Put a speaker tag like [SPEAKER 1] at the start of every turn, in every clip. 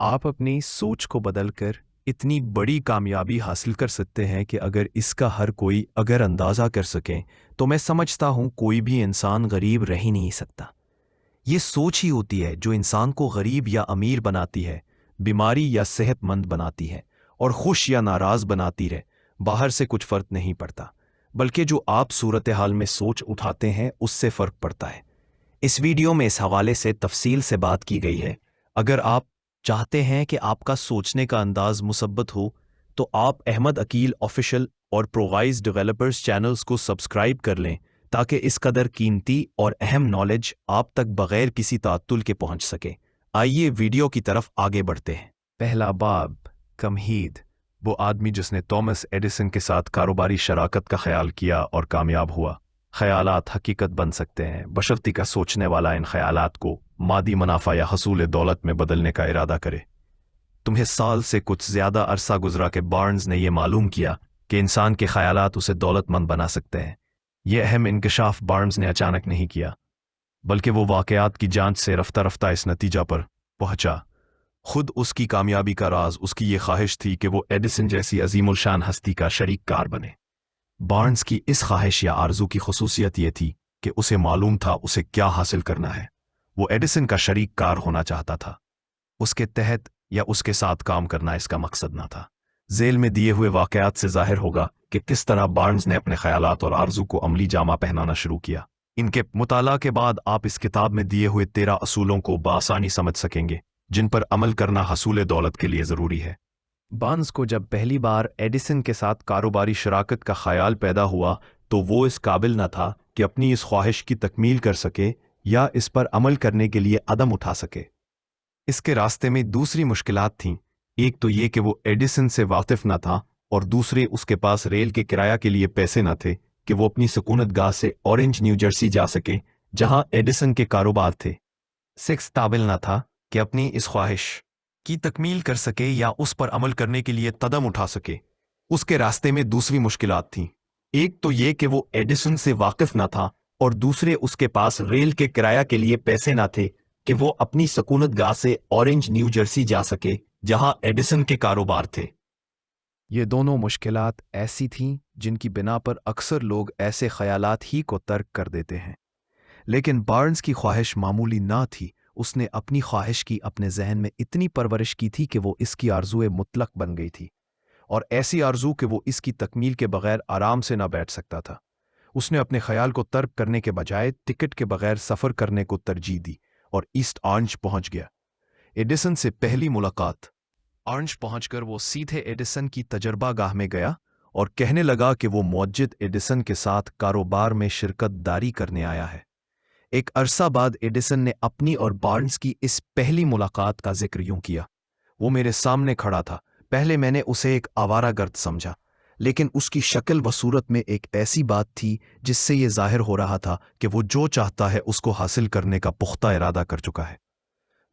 [SPEAKER 1] आप अपनी सोच को बदलकर इतनी बड़ी कामयाबी हासिल कर सकते हैं कि अगर इसका हर कोई अगर अंदाज़ा कर सके तो मैं समझता हूँ कोई भी इंसान गरीब रह ही नहीं सकता। ये सोच ही होती है जो इंसान को गरीब या अमीर बनाती है, बीमारी या सेहतमंद बनाती है, और खुश या नाराज़ बनाती रहे। बाहर से कुछ फ़र्क नहीं पड़ता, बल्कि जो आप सूरत हाल में सोच उठाते हैं उससे फ़र्क पड़ता है। इस वीडियो में इस हवाले से तफसील से बात की गई है। अगर आप चाहते हैं कि आपका सोचने का अंदाज मुसब्बत हो तो आप अहमद अकील ऑफिशियल और प्रोवाइज डेवलपर्स चैनल्स को सब्सक्राइब कर लें ताकि इस कदर कीमती और अहम नॉलेज आप तक बगैर किसी तात्तुल के पहुंच सके। आइए वीडियो की तरफ आगे बढ़ते हैं। पहला बाब, तमहीद। वो आदमी जिसने थॉमस एडिसन के साथ कारोबारी शराकत का ख्याल किया और कामयाब हुआ। ख्यालात हकीकत बन सकते हैं बशर्ते का सोचने वाला इन ख्यालात को मादी मुनाफा या हसूल दौलत में बदलने का इरादा करे। तुम्हें साल से कुछ ज्यादा अरसा गुजरा के बार्न्स ने यह मालूम किया कि इंसान के ख्यालात उसे दौलतमंद बना सकते हैं। यह अहम इंकशाफ बार्न्स ने अचानक नहीं किया, बल्कि वो वाकयात की जांच से रफ्ता रफ्ता इस नतीजा पर पहुंचा। खुद उसकी कामयाबी का राज उसकी ये ख्वाहिश थी कि वो एडिसन जैसी अजीमुल शान हस्ती का शरीक कार बने। बार्न्स की इस ख्वाहिश या आरजू की खसूसियत यह थी कि उसे मालूम था उसे क्या हासिल करना है। वो एडिसन का शरीक कार होना चाहता था, उसके तहत या उसके साथ काम करना इसका मकसद ना था। झेल में दिए हुए वाकयात से जाहिर होगा कि किस तरह बार्न्स ने अपने ख्यालात और आरजू को अमली जामा पहनाना शुरू किया। इनके मुताला के बाद आप इस किताब में दिए हुए 13 असूलों को बासानी समझ सकेंगे जिन पर अमल करना हसूल दौलत के लिए ज़रूरी है। बार्न्स को जब पहली बार एडिसन के साथ कारोबारी शराकत का ख्याल पैदा हुआ तो वो इस काबिल न था कि अपनी इस ख्वाहिश की तकमील कर सके या इस पर अमल करने के लिए कदम उठा सके। इसके रास्ते में दूसरी मुश्किलात थीं। एक तो ये कि वो एडिसन से वाकिफ न था, और दूसरे उसके पास रेल के किराया के लिए पैसे न थे कि वो अपनी सुकूनत गाह से ऑरेंज न्यू जर्सी जा सके जहां एडिसन के कारोबार थे। सिक्स काबिल न था कि अपनी इस ख्वाहिश की तकमील कर सके या उस पर अमल करने के लिए कदम उठा सके। उसके रास्ते में दूसरी मुश्किलात थीं। एक तो ये कि वो एडिसन से वाकिफ न था, और दूसरे उसके पास रेल के किराया के लिए पैसे न थे कि वो अपनी सकूनत गाह से ऑरेंज न्यू जर्सी जा सके जहां एडिसन के कारोबार थे। ये दोनों मुश्किलात ऐसी थीं जिनकी बिना पर अक्सर लोग ऐसे ख्यालात ही को तर्क कर देते हैं, लेकिन बार्न्स की ख्वाहिश मामूली ना थी। उसने अपनी ख्वाहिश की अपने जहन में इतनी परवरिश की थी कि वो इसकी आरज़ूए मुतलक बन गई थी, और ऐसी आरज़ू कि वो इसकी तकमील के बगैर आराम से ना बैठ सकता था। उसने अपने ख्याल को तर्क करने के बजाय टिकट के बगैर सफ़र करने को तरजीह दी और ईस्ट ऑरेंज पहुंच गया। एडिसन से पहली मुलाकात। ऑरेंज पहुंचकर वो सीधे एडिसन की तजर्बा गाह में गया और कहने लगा कि वो मौजूद एडिसन के साथ कारोबार में शिरकत दारी करने आया है। एक अरसा बाद एडिसन ने अपनी और बार्न्स की इस पहली मुलाकात का जिक्र यूं किया। वो मेरे सामने खड़ा था। पहले मैंने उसे एक आवारागर्द समझा, लेकिन उसकी शक्ल व सूरत में एक ऐसी बात थी जिससे ये जाहिर हो रहा था कि वो जो चाहता है उसको हासिल करने का पुख्ता इरादा कर चुका है।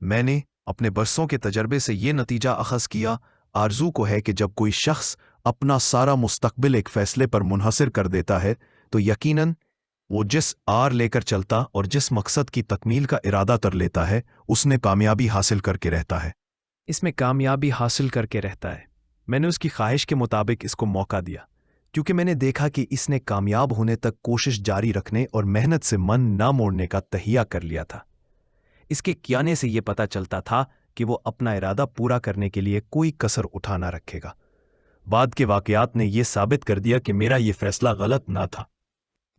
[SPEAKER 1] मैंने अपने बरसों के तजर्बे से ये नतीजा अखज़ किया, आरजू को है कि जब कोई शख्स अपना सारा मुस्तकबिल एक फ़ैसले पर मुनहसर कर देता है तो यकीनन वो जिस आर लेकर चलता और जिस मकसद की तकमील का इरादा कर लेता है उसने कामयाबी हासिल करके रहता है। इसमें कामयाबी हासिल करके रहता है। मैंने उसकी ख्वाहिश के मुताबिक इसको मौका दिया, क्योंकि मैंने देखा कि इसने कामयाब होने तक कोशिश जारी रखने और मेहनत से मन ना मोड़ने का तहिया कर लिया था। इसके कियाने से ये पता चलता था कि वो अपना इरादा पूरा करने के लिए कोई कसर उठा ना रखेगा। बाद के वाकयात ने यह साबित कर दिया कि मेरा ये फैसला गलत ना था।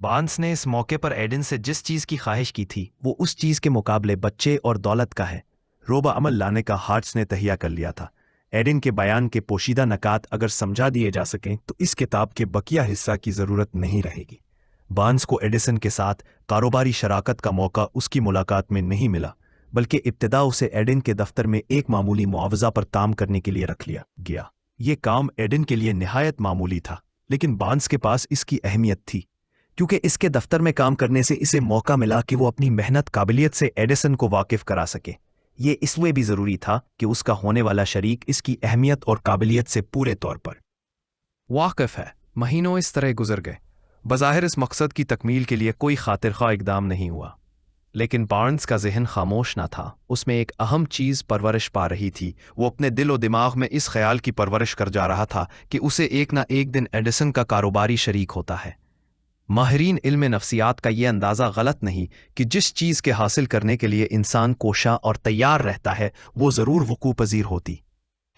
[SPEAKER 1] बार्न्स ने इस मौके पर एडिन से जिस चीज़ की ख्वाहिश की थी वो उस चीज़ के मुकाबले बच्चे और दौलत का है रोबा अमल लाने का हार्ट्स ने तहिया कर लिया था। एडिन के बयान के पोशीदा नकात अगर समझा दिए जा सकें तो इस किताब के बकिया हिस्सा की ज़रूरत नहीं रहेगी। बार्न्स को एडिसन के साथ कारोबारी शराकत का मौका उसकी मुलाकात में नहीं मिला, बल्कि इब्तिदा उसे एडिन के दफ्तर में एक मामूली मुआवजा पर काम करने के लिए रख लिया गया। ये काम एडिन के लिए निहायत मामूली था, लेकिन बार्न्स के पास इसकी अहमियत थी, क्योंकि इसके दफ्तर में काम करने से इसे मौका मिला कि वो अपनी मेहनत काबिलियत से एडिसन को वाकिफ करा सके। ये इसलिए भी ज़रूरी था कि उसका होने वाला शरीक इसकी अहमियत और काबिलियत से पूरे तौर पर वाकिफ है। महीनों इस तरह गुजर गए। बज़ाहिर इस मकसद की तकमील के लिए कोई खातिर ख्वाह इकदाम नहीं हुआ। लेकिन बार्न्स का जहन खामोश ना था। उसमें एक अहम चीज़ परवरिश पा रही थी। वो अपने दिल और दिमाग में इस ख्याल की परवरिश कर जा रहा था कि उसे एक ना एक दिन एडिसन का कारोबारी शरीक होता है। माहिरीन इल्म नफ्सियात का ये अंदाज़ा गलत नहीं कि जिस चीज़ के हासिल करने के लिए इंसान कोशा और तैयार रहता है वो ज़रूर वकूअ पज़ीर होती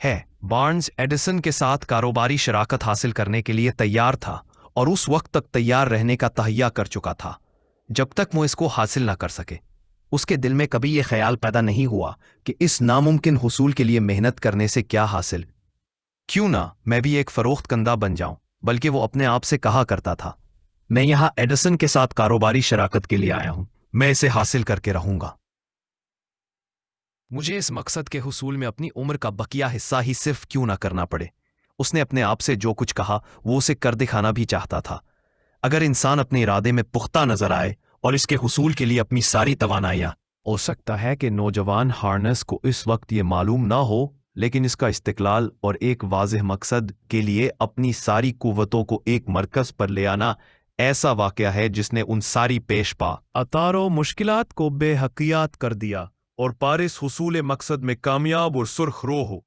[SPEAKER 1] है। बार्न्स एडिसन के साथ कारोबारी शराकत हासिल करने के लिए तैयार था और उस वक्त तक तैयार रहने का तहैया कर चुका था जब तक वो इसको हासिल ना कर सके। उसके दिल में कभी ये ख्याल पैदा नहीं हुआ कि इस नामुमकिन हुसूल के लिए मेहनत करने से क्या हासिल, क्यों ना मैं भी एक फरोख्त कंदा बन जाऊं। बल्कि वो अपने आप से कहा करता था, मैं यहां एडिसन के साथ कारोबारी शराकत के लिए आया हूं, मैं इसे हासिल करके रहूंगा। मुझे इस मकसद के हुसूल में अपनी उम्र का बकिया हिस्सा ही सिर्फ क्यों ना करना पड़े। उसने अपने आप से जो कुछ कहा वो उसे कर दिखाना भी चाहता था। अगर इंसान अपने इरादे में पुख्ता नजर आए और इसके हुसूल के लिए अपनी सारी तवानाइयां, हो सकता है कि नौजवान हार्नेस को इस वक्त ये मालूम ना हो, लेकिन इसका इस्तिकलाल और एक वाज़ेह मकसद के लिए अपनी सारी कुव्वतों को एक मरकज़ पर ले आना ऐसा वाक़या है जिसने उन सारी पेश पा अतारो मुश्किलात को बेहकियात कर दिया और पारिस हुसूल मकसद में कामयाब और सुर्ख रो हो।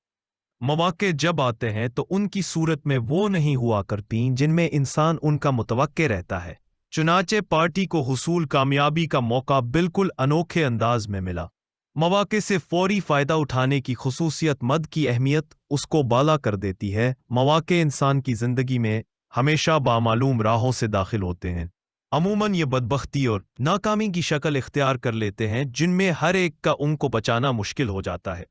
[SPEAKER 1] मौके जब आते हैं तो उनकी सूरत में वो नहीं हुआ करती जिनमें इंसान उनका मुतवक्के रहता है। चुनाचे पार्टी को हुसूल कामयाबी का मौका बिल्कुल अनोखे अंदाज में मिला। मौके से फौरी फ़ायदा उठाने की खुसूसियत मद की अहमियत उसको बाला कर देती है। मौके इंसान की ज़िंदगी में हमेशा बामालूम राहों से दाखिल होते हैं। अमूमन ये बदबख्ती और नाकामी की शक्ल इख्तियार कर लेते हैं जिनमें हर एक का उनको बचाना मुश्किल हो जाता है।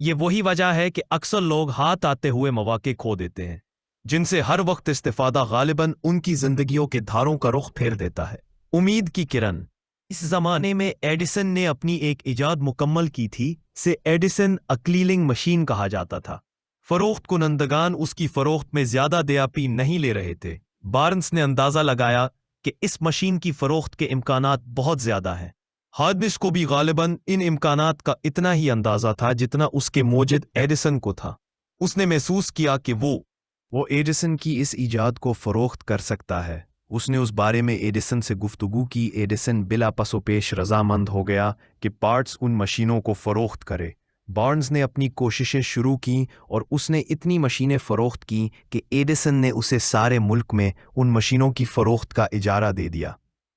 [SPEAKER 1] ये वही वजह है कि अक्सर लोग हाथ आते हुए मौके खो देते हैं जिनसे हर वक्त इस्तिफादा गालिबन उनकी जिंदगियों के धारों का रुख फेर देता है। उम्मीद की किरण। इस जमाने में एडिसन ने अपनी एक इजाद मुकम्मल की थी, से एडिसन अक्लीलिंग मशीन कहा जाता था। फरोख्त कुनंदगान उसकी फरोख्त में ज्यादा दियापी नहीं ले रहे थे। बार्न्स ने अंदाजा लगाया कि इस मशीन की फरोख्त के इम्कानात बहुत ज्यादा हैं। हार्नेस को भी गालिबन इन इम्कानात का इतना ही अंदाजा था जितना उसके मोजिद एडिसन को था। उसने महसूस किया कि वो एडिसन की इस इजाद को फरोख्त कर सकता है। उसने उस बारे में एडिसन से गुफ्तगू की। एडिसन बिला पसोपेश रजामंद हो गया कि पार्ट्स उन मशीनों को फरोख्त करे। बार्न्स ने अपनी कोशिशें शुरू की और उसने इतनी मशीनें फरोख्त की कि एडिसन ने उसे सारे मुल्क में उन मशीनों की फरोख्त का इजारा दे दिया।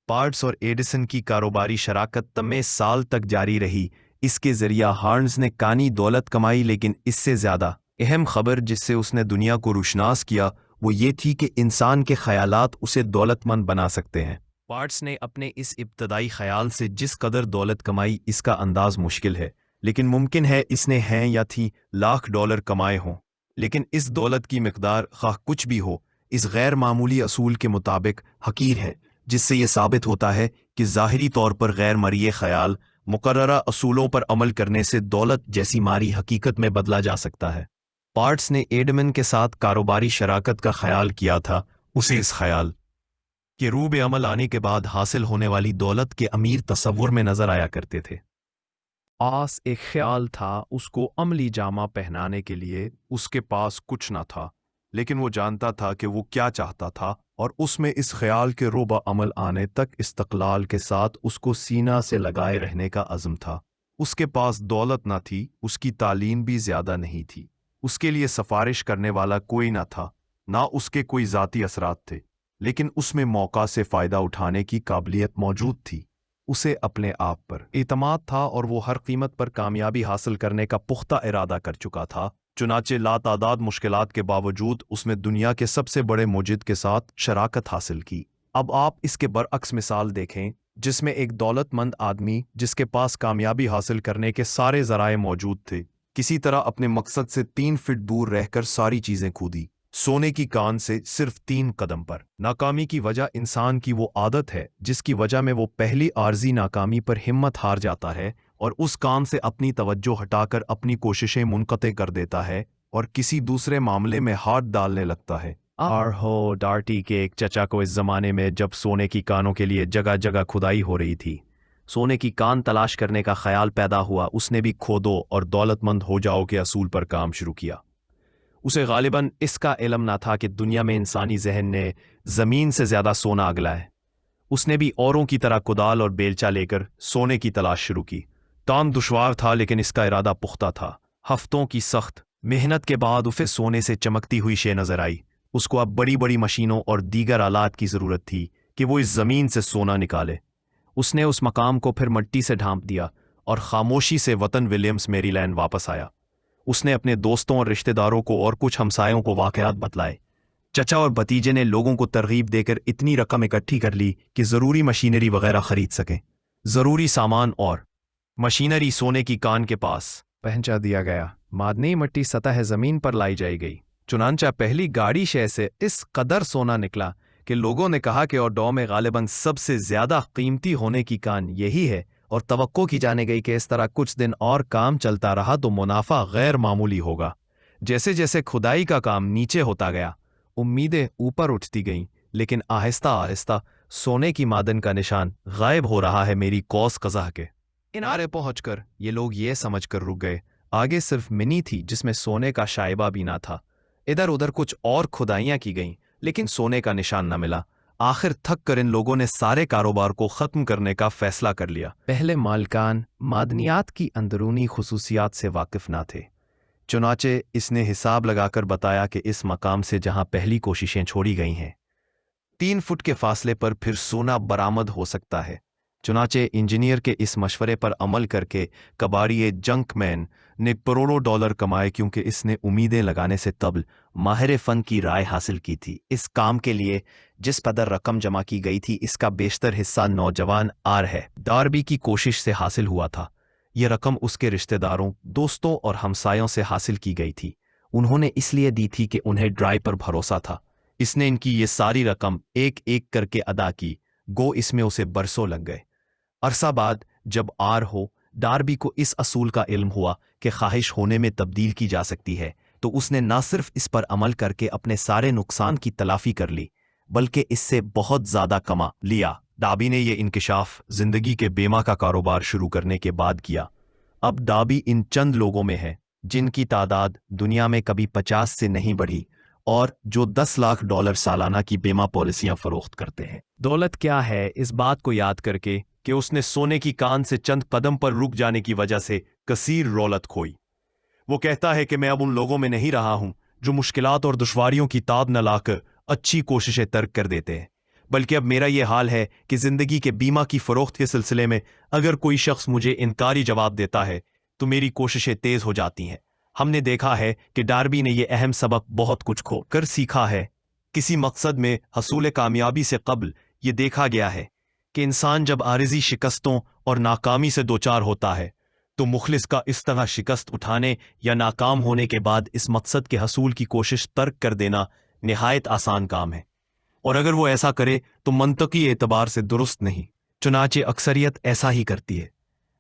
[SPEAKER 1] पार्ट्स और एडिसन की कारोबारी शराकत तमे साल तक जारी रही। इसके जरिया हार्न्स ने कानी दौलत कमाई, लेकिन इससे ज्यादा अहम खबर जिससे उसने दुनिया को रुशनास किया वो ये थी कि इंसान के ख्यालात उसे दौलतमंद बना सकते हैं। पार्ट्स ने अपने इस इब्तदाई ख्याल से जिस कदर दौलत कमाई इसका अंदाज मुश्किल है, लेकिन मुमकिन है इसने हैं या थी $1,00,000 कमाए हों। लेकिन इस दौलत की मिकदार खा कुछ भी हो, इस गैर मामूली असूल के मुताबिक हकीर है, जिससे यह साबित होता है कि ज़ाहिरी तौर पर गैर मरिए ख्याल मुकर्ररा असूलों पर अमल करने से दौलत जैसी मारी हकीकत में बदला जा सकता है। पार्ट्स ने एडमन के साथ कारोबारी शराकत का ख्याल किया था। उसे इस ख्याल के रूब अमल आने के बाद हासिल होने वाली दौलत के अमीर तस्वुर में नजर आया करते थे। आस एक ख्याल था, उसको अमली जामा पहनाने के लिए उसके पास कुछ न था, लेकिन वो जानता था कि वो क्या चाहता था और उसमें इस ख्याल के रोबा अमल आने तक इस्तक़लाल के साथ उसको सीना से लगाए रहने का अज़्म था। उसके पास दौलत न थी, उसकी तालीम भी ज्यादा नहीं थी, उसके लिए सफारिश करने वाला कोई न था, ना उसके कोई ज़ाती असरात थे, लेकिन उसमें मौका से फ़ायदा उठाने की काबिलियत मौजूद थी। उसे अपने आप पर एतमाद था और वो हर कीमत पर कामयाबी हासिल करने का पुख्ता इरादा कर चुका था। चुनाचे लातादाद मुश्किलात के बावजूद उसने दुनिया के सबसे बड़े मुजिद के साथ शराकत हासिल की। अब आप इसके बरअक्स मिसाल देखें, जिसमें एक दौलतमंद आदमी जिसके पास कामयाबी हासिल करने के सारे ज़राए मौजूद थे, किसी तरह अपने मकसद से 3 फीट दूर रहकर सारी चीज़ें कूदी, सोने की कान से सिर्फ 3 कदम पर। नाकामी की वजह इंसान की वो आदत है जिसकी वजह में वो पहली आर्जी नाकामी पर हिम्मत हार जाता है और उस काम से अपनी तवज्जो हटाकर अपनी कोशिशें मुनक़ते कर देता है और किसी दूसरे मामले में हाथ डालने लगता है। आरहो डार्टी के एक चचा को इस जमाने में जब सोने की कानों के लिए जगह जगह खुदाई हो रही थी, सोने की कान तलाश करने का ख्याल पैदा हुआ। उसने भी खोदो और दौलतमंद हो जाओ के असूल पर काम शुरू किया। उसे गालिबन इसका इल्म ना था कि दुनिया में इंसानी जहन ने ज़मीन से ज़्यादा सोना अगला है। उसने भी औरों की तरह कुदाल और बेलचा लेकर सोने की तलाश शुरू की। काम दुश्वार था लेकिन इसका इरादा पुख्ता था। हफ्तों की सख्त मेहनत के बाद उसे सोने से चमकती हुई शे नजर आई। उसको अब बड़ी बड़ी मशीनों और दीगर आलात की जरूरत थी कि वो इस जमीन से सोना निकाले। उसने उस मकाम को फिर मिट्टी से ढांप दिया और खामोशी से वतन विलियम्स मैरीलैंड वापस आया। उसने अपने दोस्तों और रिश्तेदारों को और कुछ हमसायों को वाकयात बतलाए। चचा और भतीजे ने लोगों को तरगीब देकर इतनी रकम इकट्ठी कर ली कि जरूरी मशीनरी वगैरह खरीद सकें। जरूरी सामान और मशीनरी सोने की कान के पास पहुंचा दिया गया। मादनी मिट्टी सतह जमीन पर लाई जाई गई। चुनांचा पहली गाड़ी शय से इस कदर सोना निकला कि लोगों ने कहा कि ओरडो में गालिबन सबसे ज्यादा कीमती होने की कान यही है, और तवक्को की जाने गई कि इस तरह कुछ दिन और काम चलता रहा तो मुनाफा गैर मामूली होगा। जैसे जैसे खुदाई का काम नीचे होता गया, उम्मीदें ऊपर उठती गईं, लेकिन आहिस्ता आहिस्ता सोने की मादन का निशान गायब हो रहा है। मेरी कौस कज़ाह के किनारे पहुंचकर ये लोग ये समझकर रुक गए, आगे सिर्फ मिनी थी जिसमें सोने का शाइबा भी ना था। इधर उधर कुछ और खुदाइयां की गईं, लेकिन सोने का निशान न मिला। आखिर थक कर इन लोगों ने सारे कारोबार को खत्म करने का फैसला कर लिया। पहले मालिकान मादनियात की अंदरूनी खुसूसियात से वाकिफ ना थे, चुनाचे इसने हिसाब लगाकर बताया कि इस मकाम से जहां पहली कोशिशें छोड़ी गई हैं 3 फुट के फासले पर फिर सोना बरामद हो सकता है। चुनाचे इंजीनियर के इस मशवरे पर अमल करके कबाड़िए जंकमैन ने करोड़ों डॉलर कमाए, क्योंकि इसने उम्मीदें लगाने से कबल माहिर फन की राय हासिल की थी। इस काम के लिए जिस कदर रकम जमा की गई थी, इसका बेशतर हिस्सा नौजवान आर है डार्बी की कोशिश से हासिल हुआ था। यह रकम उसके रिश्तेदारों, दोस्तों और हमसायों से हासिल की गई थी। उन्होंने इसलिए दी थी कि उन्हें ड्राइव पर भरोसा था। इसने इनकी ये सारी रकम एक एक करके अदा की, गो इसमें उसे बरसों लग गए। अरसा बाद जब आर हो डार्बी को इस असूल का इल्म हुआ कि ख्वाहिश होने में तब्दील की जा सकती है, तो उसने न सिर्फ इस पर अमल करके अपने सारे नुकसान की तलाफी कर ली, बल्कि इससे बहुत ज्यादा कमा लिया। डाबी ने यह इंकिशाफ जिंदगी के बेमा का कारोबार शुरू करने के बाद किया। अब डाबी इन चंद लोगों में है जिनकी तादाद दुनिया में कभी 50 से नहीं बढ़ी, और जो 10 लाख डॉलर सालाना की बीमा पॉलिसियां फरोख्त करते हैं। दौलत क्या है, इस बात को याद करके कि उसने सोने की कान से चंद कदम पर रुक जाने की वजह से कसीर रौलत खोई। वो कहता है कि मैं अब उन लोगों में नहीं रहा हूं जो मुश्किलात और दुश्वारियों की ताब न लाकर अच्छी कोशिशें तर्क कर देते हैं, बल्कि अब मेरा यह हाल है कि जिंदगी के बीमा की फरोख्त के सिलसिले में अगर कोई शख्स मुझे इनकारी जवाब देता है तो मेरी कोशिशें तेज हो जाती हैं। हमने देखा है कि डार्बी ने यह अहम सबक बहुत कुछ खो कर सीखा है। किसी मकसद में हसूल कामयाबी से कबल यह देखा गया है कि इंसान जब आरिजी शिकस्तों और नाकामी से दोचार होता है तो मुखलिस का इस तरह शिकस्त उठाने या नाकाम होने के बाद इस मकसद के हसूल की कोशिश तर्क कर देना निहायत आसान काम है, और अगर वो ऐसा करे तो मंतकी एतबार से दुरुस्त नहीं। चुनाचे अक्सरियत ऐसा ही करती है,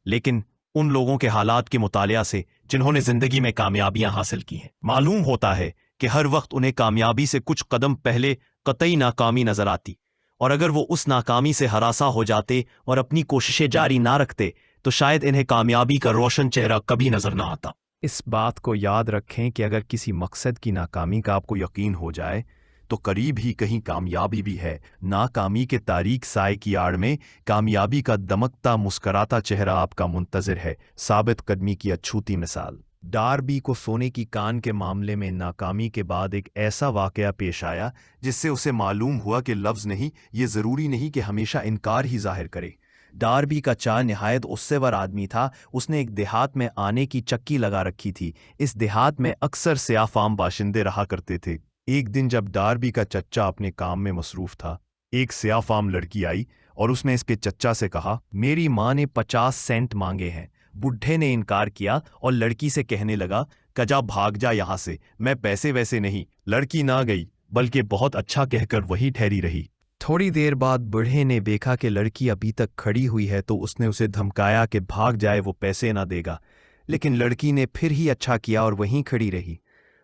[SPEAKER 1] लेकिन उन लोगों के हालात के मुतालिया से जिन्होंने जिंदगी में कामयाबियां हासिल की हैं, मालूम होता है कि हर वक्त उन्हें कामयाबी से कुछ कदम पहले कतई नाकामी नजर आती, और अगर वो उस नाकामी से हरासा हो जाते और अपनी कोशिशें जारी ना रखते तो शायद इन्हें कामयाबी का रोशन चेहरा कभी नजर ना आता। इस बात को याद रखें कि अगर किसी मकसद की नाकामी का आपको यकीन हो जाए तो करीब ही कहीं कामयाबी भी है। नाकामी के तारीक साए की आड़ में कामयाबी का दमकता मुस्कराता चेहरा आपका मुंतजर है। साबित कदमी की अछूती मिसाल। डार्बी को सोने की कान के मामले में नाकामी के बाद एक ऐसा वाकया पेश आया जिससे उसे मालूम हुआ कि लफ्ज़ नहीं, ये ज़रूरी नहीं कि हमेशा इनकार ही जाहिर करे। डार्बी का चा निहायत उससेवर आदमी था। उसने एक देहात में आने की चक्की लगा रखी थी। इस देहात में अक्सर सियाफाम बाशिंदे रहा करते थे। एक दिन जब डार्बी का चच्चा अपने काम में मसरूफ था, एक सियाफाम लड़की आई और उसने इसके चच्चा से कहा, मेरी माँ ने 50 सेंट मांगे हैं। बुढ़े ने इनकार किया और लड़की से कहने लगा, कजा भाग जा यहाँ से, मैं पैसे वैसे नहीं। लड़की ना गई, बल्कि बहुत अच्छा कहकर वही ठहरी रही। थोड़ी देर बाद बूढ़े ने देखा कि लड़की अभी तक खड़ी हुई है तो उसने उसे धमकाया कि भाग जाए, वो पैसे ना देगा। लेकिन लड़की ने फिर ही अच्छा किया और वहीं खड़ी रही।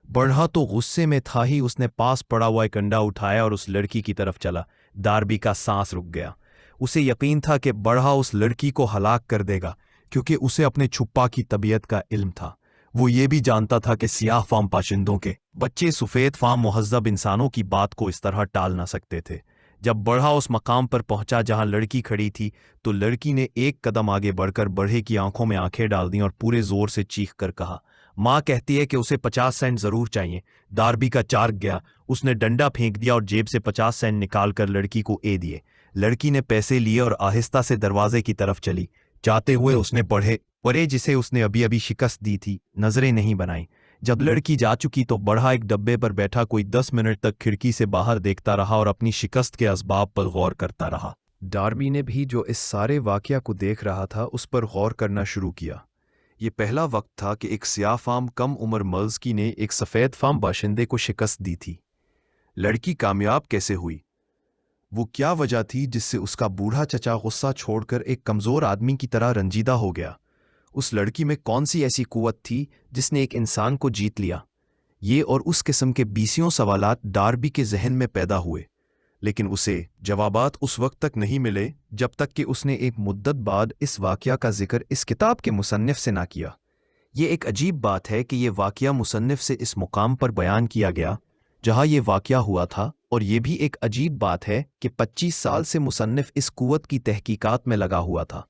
[SPEAKER 1] बूढ़ा तो गुस्से में था ही, उसने पास पड़ा हुआ एक अंडा उठाया और उस लड़की की तरफ चला। डार्बी का सांस रुक गया। उसे यकीन था कि बूढ़ा उस लड़की को हलाक कर देगा, क्योंकि उसे अपने छुप्पा की तबीयत का इल्म था। वो ये भी जानता था कि सियाह फार्म पाशिंदों के बच्चे सफ़ेद फार्म मुहज़्ज़ब इंसानों की बात को इस तरह टाल ना सकते थे जब बढ़ा उस मकाम पर पहुंचा जहां लड़की खड़ी थी तो लड़की ने एक कदम आगे बढ़कर बढ़े की आंखों में आंखें डाल दी और पूरे जोर से चीख कर कहा, माँ कहती है कि उसे 50 सेंट जरूर चाहिए। डार्बी का चार्क गया। उसने डंडा फेंक दिया और जेब से 50 सेंट निकालकर लड़की को दिए। लड़की ने पैसे लिए और आहिस्ता से दरवाजे की तरफ चली। जाते हुए उसने परे जिसे उसने अभी अभी शिकस्त दी थी नजरें नहीं बनाई। जब लड़की जा चुकी तो बढ़ा एक डब्बे पर बैठा कोई 10 मिनट तक खिड़की से बाहर देखता रहा और अपनी शिकस्त के असबाब पर गौर करता रहा। डार्बी ने भी जो इस सारे वाकया को देख रहा था उस पर गौर करना शुरू किया। ये पहला वक्त था कि एक सियाह फार्म कम उम्र मल्ज़की ने एक सफ़ेद फार्म बाशिंदे को शिकस्त दी थी। लड़की कामयाब कैसे हुई? वो क्या वजह थी जिससे उसका बूढ़ा चचा गुस्सा छोड़कर एक कमज़ोर आदमी की तरह रंजीदा हो गया? उस लड़की में कौन सी ऐसी कुव्वत थी जिसने एक इंसान को जीत लिया? ये और उस किस्म के बीसियों सवालात डार्बी के जहन में पैदा हुए, लेकिन उसे जवाबात उस वक्त तक नहीं मिले जब तक कि उसने एक मुद्दत बाद इस वाकया का जिक्र इस किताब के मुसन्निफ से ना किया। ये एक अजीब बात है कि ये वाकया मुसन्निफ से इस मुकाम पर बयान किया गया जहां ये वाकया हुआ था, और ये भी एक अजीब बात है कि 25 साल से मुसन्निफ इस कुव्वत की तहकीकात में लगा हुआ था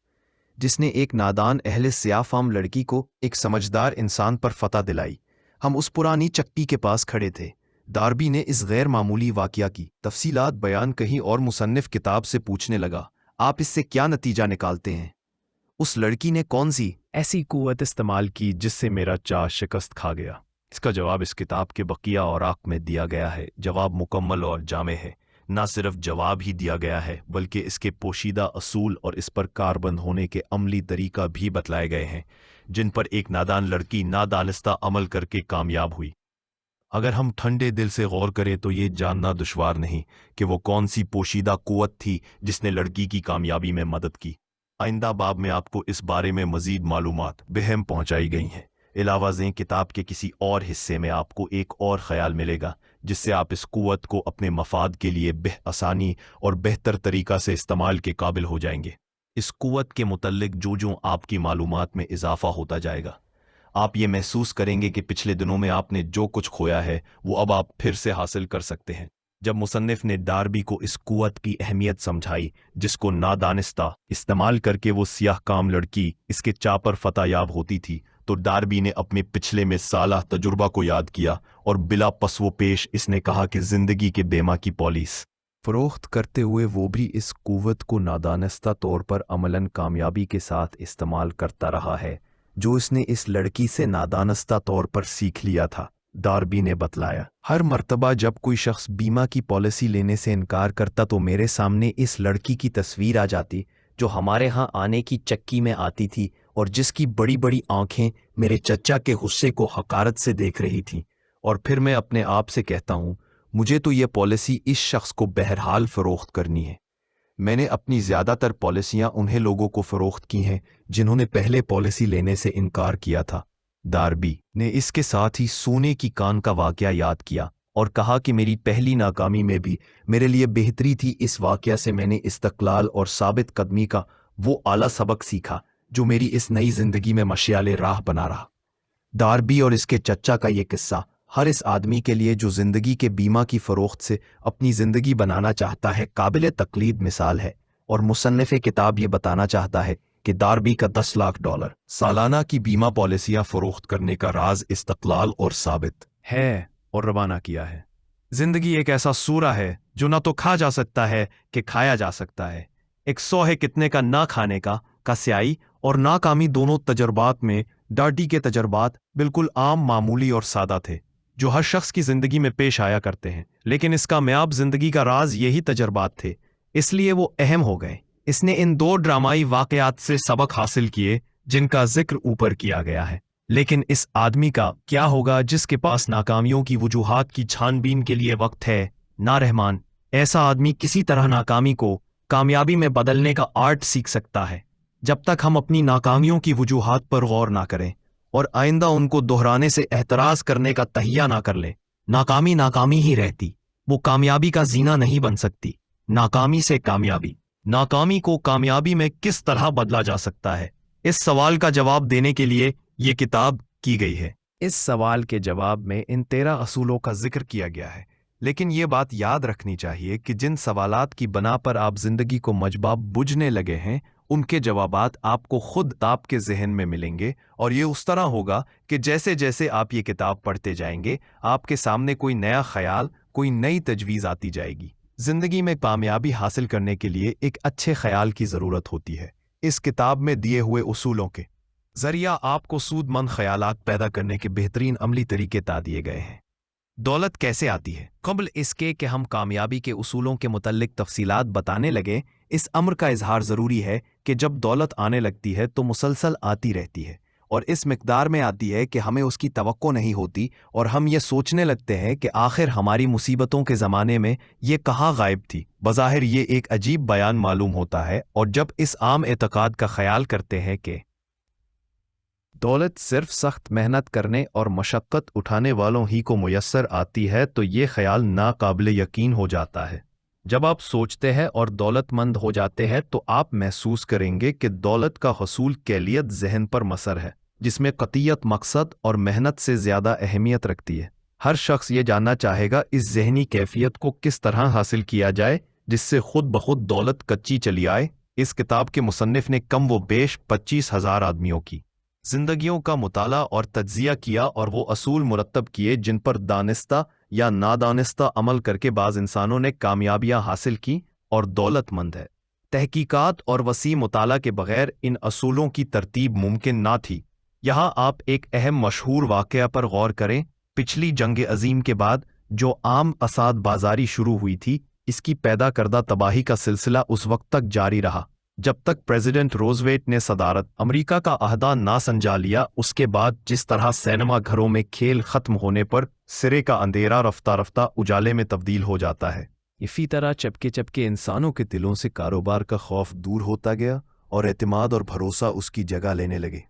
[SPEAKER 1] जिसने एक नादान अहले सियाह फार्म लड़की को एक समझदार इंसान पर फतह दिलाई। हम उस पुरानी चक्की के पास खड़े थे। डार्बी ने इस गैर मामूली वाकया की तफसीलात बयान कहीं और मुसन्निफ किताब से पूछने लगा, आप इससे क्या नतीजा निकालते हैं? उस लड़की ने कौन सी ऐसी कुव्वत इस्तेमाल की जिससे मेरा चाह शिकस्त खा गया? इसका जवाब इस किताब के बकिया और आक में दिया गया है। जवाब मुकम्मल और जामे है। ना सिर्फ जवाब ही दिया गया है बल्कि इसके पोशीदा असूल और इस पर कारबंद होने के अमली तरीका भी बतलाए गए हैं जिन पर एक नादान लड़की नादानिस्ता अमल करके कामयाब हुई। अगर हम ठंडे दिल से गौर करें तो ये जानना दुश्वार नहीं कि वो कौन सी पोशीदा कुव्वत थी जिसने लड़की की कामयाबी में मदद की। आइंदा बाब में आपको इस बारे में मजीद मालूमात बहम पहुंचाई गई हैं। इलावा ज़ें किताब के किसी और हिस्से में आपको एक और ख्याल मिलेगा जिससे आप इस कुव्वत को अपने मफाद के लिए आसानी और बेहतर तरीका से इस्तेमाल के काबिल हो जाएंगे। इस कुव्वत के मुतल्लिक जो आपकी मालूमात में इजाफा होता जाएगा, आप ये महसूस करेंगे कि पिछले दिनों में आपने जो कुछ खोया है वो अब आप फिर से हासिल कर सकते हैं। जब मुसन्निफ ने डार्बी को इस कुव्वत की अहमियत समझाई जिसको नादानिस्ता इस्तेमाल करके वो सियाह काम लड़की इसके चाह पर फतहयाब होती थी, तो डार्बी ने अपने पिछले में साला तजुर्बा को याद किया और बिला पसवो पेश इसने कहा कि जिंदगी के बेमा की पॉलिस फरोख्त करते हुए वो भी इस कुव्वत को नादानिस्ता तौर पर अमलन कामयाबी के साथ इस्तेमाल करता रहा है जो इसने इस लड़की से नादानिस्ता तौर पर सीख लिया था। डार्बी ने बतलाया, हर मर्तबा जब कोई शख्स बीमा की पॉलिसी लेने से इनकार करता तो मेरे सामने इस लड़की की तस्वीर आ जाती जो हमारे यहाँ आने की चक्की में आती थी और जिसकी बड़ी बड़ी आंखें मेरे चचा के गुस्से को हकारत से देख रही थीं। और फिर मैं अपने आप से कहता हूँ, मुझे तो यह पॉलिसी इस शख्स को बहरहाल फ़रोख्त करनी है। मैंने अपनी ज़्यादातर पॉलिसियाँ उन्हें लोगों को फ़रोख्त की हैं जिन्होंने पहले पॉलिसी लेने से इनकार किया था। डार्बी ने इसके साथ ही सोने की कान का वाकया याद किया और कहा कि मेरी पहली नाकामी में भी मेरे लिए बेहतरी थी। इस वाकया से मैंने इस्तक़लाल और साबित कदमी का वो आला सबक सीखा जो मेरी इस नई जिंदगी में मशाले राह बना रहा। डार्बी और इसके चचा का ये किस्सा हर इस आदमी के लिए जो जिंदगी के बीमा की फरोख्त से अपनी जिंदगी बनाना चाहता है काबिल तकलीद मिसाल है। और मुसन्निफ़े किताब ये बताना चाहता है कि डार्बी का $10 लाख सालाना की बीमा पॉलिसियां फरोख्त करने का राज इस्तक़लाल और साबित है और रवाना किया है। जिंदगी एक ऐसा सूरा है जो ना तो खा जा सकता है कि खाया जा सकता है। एक सौ है कितने का ना खाने का स्याही और नाकामी दोनों तजर्बात में डार्टी के तजर्बात बिल्कुल आम मामूली और सादा थे जो हर शख्स की जिंदगी में पेश आया करते हैं, लेकिन इसका म्याब जिंदगी का राज यही तजर्बात थे, इसलिए वो अहम हो गए। इसने इन दो ड्रामाई वाकयात से सबक हासिल किए जिनका जिक्र ऊपर किया गया है। लेकिन इस आदमी का क्या होगा जिसके पास नाकामियों की वजूहात की छानबीन के लिए वक्त है? ना रहमान, ऐसा आदमी किसी तरह नाकामी को कामयाबी में बदलने का आर्ट सीख सकता है जब तक हम अपनी नाकामियों की वजूहात पर गौर ना करें और आइंदा उनको दोहराने से एहतराज करने का तहिया ना कर लें। नाकामी नाकामी ही रहती, वो कामयाबी का जीना नहीं बन सकती। नाकामी से कामयाबी, नाकामी को कामयाबी में किस तरह बदला जा सकता है? इस सवाल का जवाब देने के लिए ये किताब की गई है। इस सवाल के जवाब में इन 13 असूलों का जिक्र किया गया है, लेकिन ये बात याद रखनी चाहिए कि जिन सवालात की बना पर आप जिंदगी को मजबूत बुझने लगे हैं, उनके जवाबात आपको खुद आपके जहन में मिलेंगे, और ये उस तरह होगा कि जैसे जैसे आप ये किताब पढ़ते जाएंगे, आपके सामने कोई नया ख्याल, कोई नई तजवीज़ आती जाएगी। जिंदगी में कामयाबी हासिल करने के लिए एक अच्छे ख्याल की ज़रूरत होती है। इस किताब में दिए हुए उसूलों के जरिया आपको सूदमंद ख्यालात पैदा करने के बेहतरीन अमली तरीके बता दिए गए हैं। दौलत कैसे आती है? क़ब्ल इसके कि हम कामयाबी के उसूलों के मुतल्लिक तफसीलात बताने लगे, इस अम्र का इजहार ज़रूरी है कि जब दौलत आने लगती है तो मुसलसल आती रहती है, और इस मिकदार में आती है कि हमें उसकी तवक्को नहीं होती, और हम ये सोचने लगते हैं कि आखिर हमारी मुसीबतों के ज़माने में ये कहाँ गायब थी। बज़ाहिर ये एक अजीब बयान मालूम होता है, और जब इस आम एतक़ाद का ख्याल करते हैं कि दौलत सिर्फ सख्त मेहनत करने और मशक्क़त उठाने वालों ही को मुयस्सर आती है, तो ये ख्याल नाकाबिल यकीन हो जाता है। जब आप सोचते हैं और दौलतमंद हो जाते हैं तो आप महसूस करेंगे कि दौलत का हसूल कैलियत जहन पर मसर है, जिसमें क़तियत मकसद और मेहनत से ज़्यादा अहमियत रखती है। हर शख्स ये जानना चाहेगा इस जहनी कैफियत को किस तरह हासिल किया जाए जिससे खुद बखुद दौलत कच्ची चली आए। इस किताब के मुसन्निफ ने कम व बेश 25,000 आदमियों की जिंदगियों का मुताला और तज्जिया किया, और वो असूल मुरत्तब किए जिन पर दानिस्ता या नादानिस्ता अमल करके बाज़ इंसानों ने कामयाबियां हासिल की और दौलतमंद है। तहकीकात और वसी मुताला के बगैर इन असूलों की तरतीब मुमकिन ना थी। यहाँ आप एक अहम मशहूर वाक़या पर गौर करें। पिछली जंग अजीम के बाद जो आम असाद बाजारी शुरू हुई थी, इसकी पैदा करदा तबाही का सिलसिला उस वक्त तक जारी रहा जब तक प्रेसिडेंट रोजवेल्ट ने सदारत अमेरिका का अहदा ना संजा लिया। उसके बाद जिस तरह सिनेमा घरों में खेल खत्म होने पर सिरे का अंधेरा रफ्ता रफ्ता उजाले में तब्दील हो जाता है, इसी तरह चपके चपके इंसानों के दिलों से कारोबार का खौफ दूर होता गया और एतमाद और भरोसा उसकी जगह लेने लगे।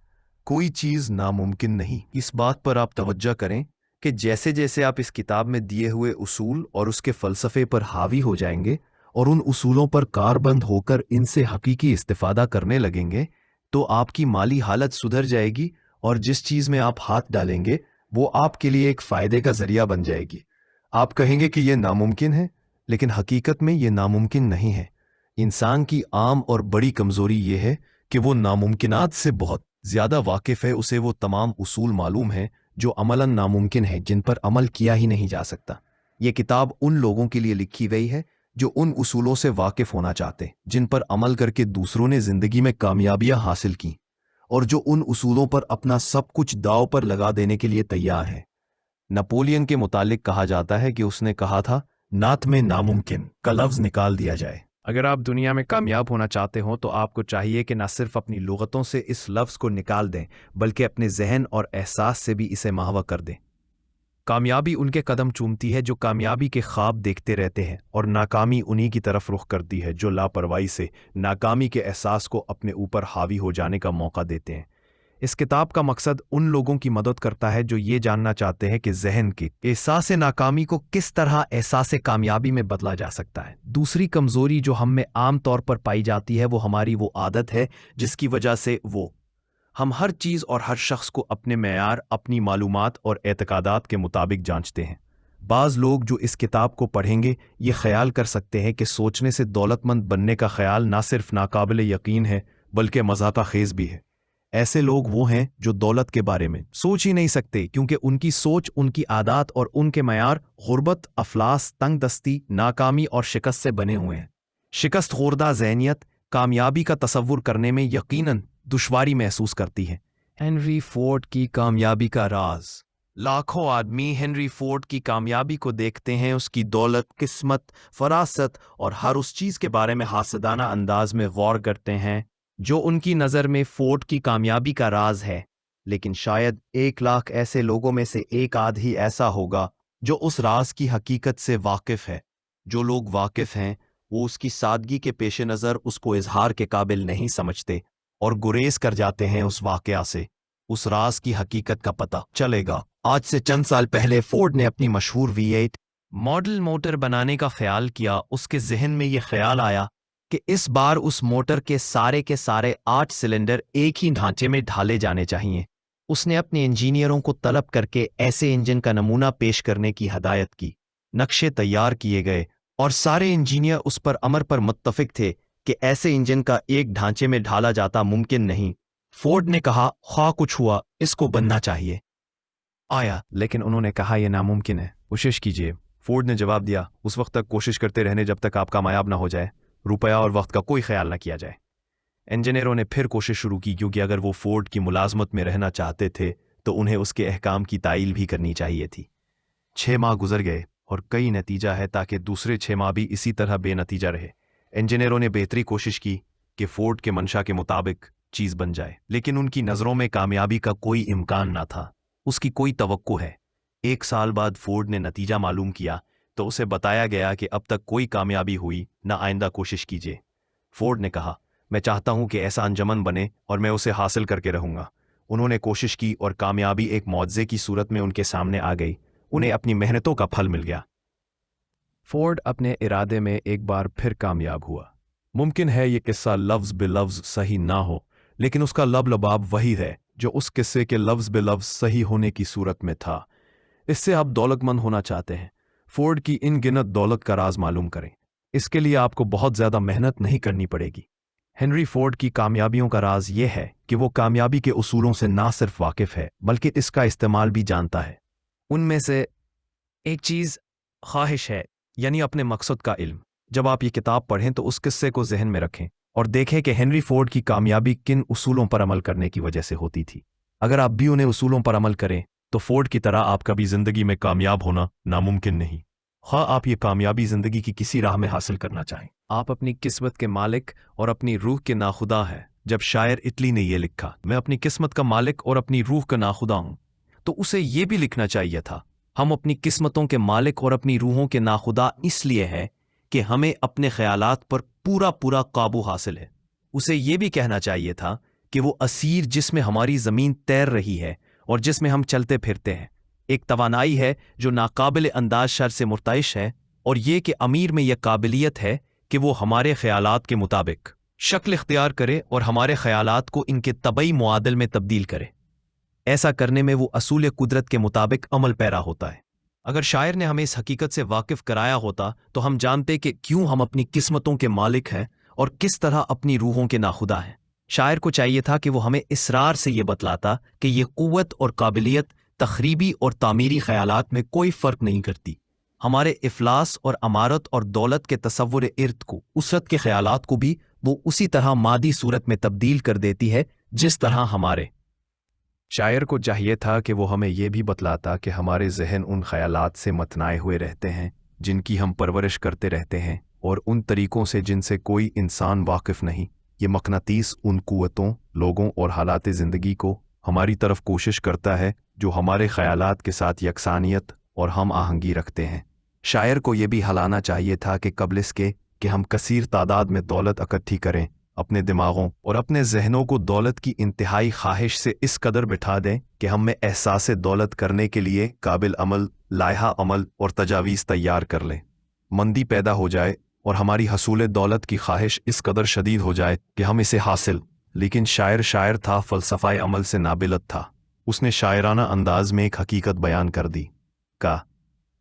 [SPEAKER 1] कोई चीज़ नामुमकिन नहीं। इस बात पर आप तवज्जो करें कि जैसे जैसे आप इस किताब में दिए हुए उसूल और उसके फ़लसफ़े पर हावी हो जाएंगे और उन उसूलों पर कारबंद होकर इनसे हकीकी इस्तिफादा करने लगेंगे, तो आपकी माली हालत सुधर जाएगी, और जिस चीज़ में आप हाथ डालेंगे वो आपके लिए एक फ़ायदे का ज़रिया बन जाएगी। आप कहेंगे कि यह नामुमकिन है, लेकिन हकीकत में ये नामुमकिन नहीं है। इंसान की आम और बड़ी कमज़ोरी ये है कि वो नामुमकिनात से बहुत ज़्यादा वाकिफ़ है। उसे वो तमाम उसूल मालूम हैं जो अमलन नामुमकिन है, जिन पर अमल किया ही नहीं जा सकता। ये किताब उन लोगों के लिए लिखी गई है जो उन उसूलों से वाकिफ़ होना चाहते, जिन पर अमल करके दूसरों ने ज़िंदगी में कामयाबियां हासिल की, और जो उन उसूलों पर अपना सब कुछ दांव पर लगा देने के लिए तैयार है। नपोलियन के मुतालिक कहा जाता है कि उसने कहा था, नात में नामुमकिन का लफ्ज़ निकाल दिया जाए। अगर आप दुनिया में कामयाब होना चाहते हो तो आपको चाहिए कि न सिर्फ अपनी लुग़तों से इस लफ्ज़ को निकाल दें, बल्कि अपने जहन और एहसास से भी इसे महवा कर दें। कामयाबी उनके कदम चूमती है जो कामयाबी के ख्वाब देखते रहते हैं, और नाकामी उन्हीं की तरफ रुख करती है जो लापरवाही से नाकामी के एहसास को अपने ऊपर हावी हो जाने का मौका देते हैं। इस किताब का मकसद उन लोगों की मदद करता है जो ये जानना चाहते हैं कि जहन के एहसास नाकामी को किस तरह एहसास कामयाबी में बदला जा सकता है। दूसरी कमज़ोरी जो हम में आम तौर पर पाई जाती है वो हमारी वो आदत है जिसकी वजह से हम हर चीज़ और हर शख्स को अपने मेयार, अपनी मालूमात और एतकादात के मुताबिक जांचते हैं। बाज़ लोग जो इस किताब को पढ़ेंगे ये ख्याल कर सकते हैं कि सोचने से दौलतमंद बनने का ख्याल ना सिर्फ नाकाबिल यकीन है बल्कि मज़ाक़ खेज़ भी है। ऐसे लोग वो हैं जो दौलत के बारे में सोच ही नहीं सकते, क्योंकि उनकी सोच, उनकी आदत और उनके मेयार गुर्बत, अफलास, तंग दस्ती, नाकामी और शिकस्त से बने हुए हैं। शिकस्त खुर्दा ज़हनियत कामयाबी का तसव्वुर करने में यकीनन दुश्वारी महसूस करती है। हेनरी फोर्ड की कामयाबी का राज। लाखों आदमी हेनरी फोर्ड की कामयाबी को देखते हैं, उसकी दौलत, किस्मत, फरासत और हर उस चीज़ के बारे में हासदाना अंदाज में गौर करते हैं जो उनकी नज़र में फोर्ड की कामयाबी का राज है। लेकिन शायद 1 लाख ऐसे लोगों में से एक आध ही ऐसा होगा जो उस राज की हकीकत से वाकिफ़ है। जो लोग वाकिफ़ हैं वो उसकी सादगी के पेश नज़र उसको इजहार के काबिल नहीं समझते और गुरेज कर जाते हैं उस वाक़या से। उस राज की हकीकत का पता चलेगा। आज से चंद साल पहले फोर्ड ने अपनी मशहूर V8 मॉडल मोटर बनाने का ख्याल किया। उसके जहन में यह ख्याल आया कि इस बार उस मोटर के सारे 8 सिलेंडर एक ही ढांचे में ढाले जाने चाहिए। उसने अपने इंजीनियरों को तलब करके ऐसे इंजन का नमूना पेश करने की हदायत की। नक्शे तैयार किए गए और सारे इंजीनियर उस पर अमर पर मुत्तफिक थे कि ऐसे इंजन का एक ढांचे में ढाला जाता मुमकिन नहीं। फोर्ड ने कहा, ख्वाह कुछ हुआ, इसको बनना चाहिए आया, लेकिन उन्होंने कहा यह नामुमकिन है, कोशिश कीजिए। फोर्ड ने जवाब दिया, उस वक्त तक कोशिश करते रहने जब तक आप कामयाब ना हो जाए, रुपया और वक्त का कोई ख्याल ना किया जाए। इंजीनियरों ने फिर कोशिश शुरू की, क्योंकि अगर वो फोर्ड की मुलाजमत में रहना चाहते थे तो उन्हें उसके अहकाम की तायील भी करनी चाहिए थी। 6 माह गुजर गए और कई नतीजा है ताकि दूसरे 6 माह भी इसी तरह बेनतीजा रहे। इंजीनियरों ने बेहतरी कोशिश की कि फोर्ड के मंशा के मुताबिक चीज बन जाए, लेकिन उनकी नजरों में कामयाबी का कोई इम्कान ना था, उसकी कोई तवक्को है। 1 साल बाद फोर्ड ने नतीजा मालूम किया तो उसे बताया गया कि अब तक कोई कामयाबी हुई ना, आइंदा कोशिश कीजिए। फोर्ड ने कहा, मैं चाहता हूं कि ऐसा अंजमन बने और मैं उसे हासिल करके रहूंगा। उन्होंने कोशिश की और कामयाबी एक मौजज़े की सूरत में उनके सामने आ गई। उन्हें अपनी मेहनतों का फल मिल गया। फोर्ड अपने इरादे में एक बार फिर कामयाब हुआ। मुमकिन है ये किस्सा लफ्ज़ बे लफ्ज़ सही ना हो, लेकिन उसका लबलबाब वही है जो उस किस्से के लफ्ज़ बे लफ्ज़ सही होने की सूरत में था। इससे आप दौलतमंद होना चाहते हैं, फोर्ड की इन गिनत दौलत का राज मालूम करें। इसके लिए आपको बहुत ज़्यादा मेहनत नहीं करनी पड़ेगी। हेनरी फोर्ड की कामयाबियों का राज यह है कि वो कामयाबी के उसूलों से ना सिर्फ वाकिफ है बल्कि इसका इस्तेमाल भी जानता है। उनमें से एक चीज़ ख्वाहिश है, यानी अपने मकसद का इल्म। जब आप ये किताब पढ़ें तो उस किस्से को जहन में रखें और देखें कि हेनरी फोर्ड की कामयाबी किन उसूलों पर अमल करने की वजह से होती थी। अगर आप भी उन्हें उसूलों पर अमल करें तो फोर्ड की तरह आपका भी जिंदगी में कामयाब होना नामुमकिन नहीं। ख्वाह आप ये कामयाबी जिंदगी की किसी राह में हासिल करना चाहें। आप अपनी किस्मत के मालिक और अपनी रूह के नाखुदा हैं। जब शायर इटली ने यह लिखा, मैं अपनी किस्मत का मालिक और अपनी रूह का नाखुदा हूं, तो उसे यह भी लिखना चाहिए था, हम अपनी किस्मतों के मालिक और अपनी रूहों के नाखुदा इसलिए है कि हमें अपने ख्यालात पर पूरा पूरा काबू हासिल है। उसे यह भी कहना चाहिए था कि वो असीर जिसमें हमारी ज़मीन तैर रही है और जिसमें हम चलते फिरते हैं, एक तवानाई है जो नाकाबिल अंदाज शर से मुर्तइश है, और ये कि अमीर में यह काबिलियत है कि वो हमारे ख्यालात के मुताबिक शक्ल इख्तियार करे और हमारे ख्यालात को इनके तबई मुआदल में तब्दील करे। ऐसा करने में वो असूल कुदरत के मुताबिक अमल पैरा होता है। अगर शायर ने हमें इस हकीकत से वाकिफ कराया होता तो हम जानते कि क्यों हम अपनी किस्मतों के मालिक हैं और किस तरह अपनी रूहों के नाखुदा हैं। शायर को चाहिए था कि वो हमें इसरार से ये बतलाता कि ये कुव्वत और काबिलियत तखरीबी और तामीरी ख्यालात में कोई फ़र्क नहीं करती। हमारे इफलास और अमारत और दौलत के तसव्वुर इर्द को, उसरत के ख्यालात को भी वो उसी तरह मादी सूरत में तब्दील कर देती है जिस तरह हमारे। शायर को चाहिए था कि वो हमें यह भी बतलाता कि हमारे जहन उन ख्यालात से मतनाए हुए रहते हैं जिनकी हम परवरिश करते रहते हैं, और उन तरीक़ों से जिनसे कोई इंसान वाकिफ़ नहीं। ये मकनातीस उन कुव्वतों, लोगों और हालात ज़िंदगी को हमारी तरफ कोशिश करता है जो हमारे ख्यालात के साथ यकसानियत और हम आहंगी रखते हैं। शायर को यह भी हलाना चाहिए था कि कबल इसके कि हम कसीर तादाद में दौलत इकट्ठी करें, अपने दिमागों और अपने जहनों को दौलत की इंतहाई ख्वाहिश से इस कदर बिठा दें कि हम में एहसास दौलत करने के लिए काबिल अमल, लायहा अमल और तजावीज़ तैयार कर लें। मंदी पैदा हो जाए और हमारी हसूल दौलत की ख्वाहिश इस कदर शदीद हो जाए कि हम इसे हासिल। लेकिन शायर था, फ़लसफ़ाए अमल से नाबिलत था। उसने शायराना अंदाज में एक हकीकत बयान कर दी।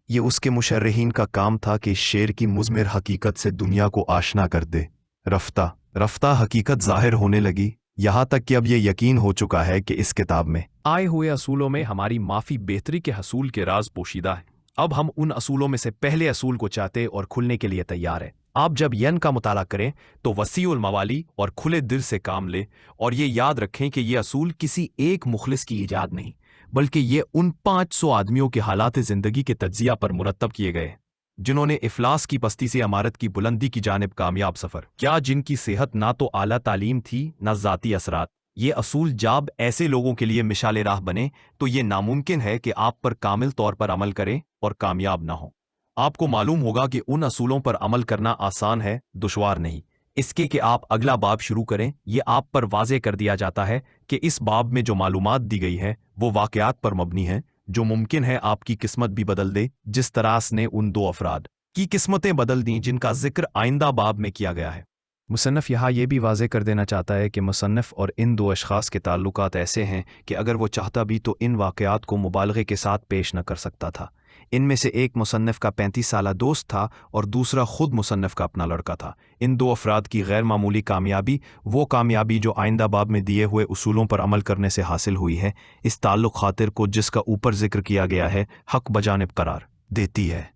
[SPEAKER 1] ये उसके मुशर्रहीन का काम था कि शेर की मुज़मिर हकीकत से दुनिया को आशना कर दे। रफ्ता रफ्ता हकीकत ज़ाहिर होने लगी, यहाँ तक कि अब ये यकीन हो चुका है कि इस किताब में आए हुए असूलों में हमारी माफ़ी बेहतरी के हसूल के राज पोशीदा है। अब हम उन असूलों में से पहले असूल को चाहते और खुलने के लिए तैयार हैं। आप जब यन का मुताला करें तो वसीउल मवाली और खुले दिल से काम लें, और ये याद रखें कि ये असूल किसी एक मुखलिस की ईजाद नहीं, बल्कि ये उन 500 आदमियों के हालात ज़िंदगी के तज्जिया पर मुरतब किए गए जिन्होंने इफलास की पस्ती से अमारत की बुलंदी की जानिब कामयाब सफ़र क्या, जिनकी सेहत ना तो आला तालीम थी ना ज़ाती असरात। ये असूल जब ऐसे लोगों के लिए मिसाल राह बने तो ये नामुमकिन है कि आप पर कामिल तौर पर अमल करें और कामयाब ना हो। आपको मालूम होगा कि उन असूलों पर अमल करना आसान है, दुश्वार नहीं। इसके कि आप अगला बाब शुरू करें, ये आप पर वाज़े कर दिया जाता है कि इस बाब में जो मालूमात दी गई है वो वाक़यात पर मबनी है, जो मुमकिन है आपकी किस्मत भी बदल दे, जिस तरह ने उन 2 अफराद की किस्मतें बदल दी जिनका जिक्र आइंदा बाब में किया गया है। مصنف یہاں یہ بھی واضح کر دینا چاہتا ہے کہ مصنف اور ان دو اشخاص کے تعلقات ایسے ہیں کہ اگر وہ چاہتا بھی تو ان واقعات کو مبالغے کے ساتھ پیش نہ کر سکتا تھا۔ ان میں سے ایک مصنف کا 35 سالہ دوست تھا اور دوسرا خود مصنف کا اپنا لڑکا تھا۔ ان دو افراد کی غیر معمولی کامیابی، وہ کامیابی جو آئندہ باب میں دیے ہوئے اصولوں پر عمل کرنے سے حاصل ہوئی ہے، اس تعلق خاطر کو جس کا اوپر ذکر کیا گیا ہے حق بجانب قرار دیتی ہے۔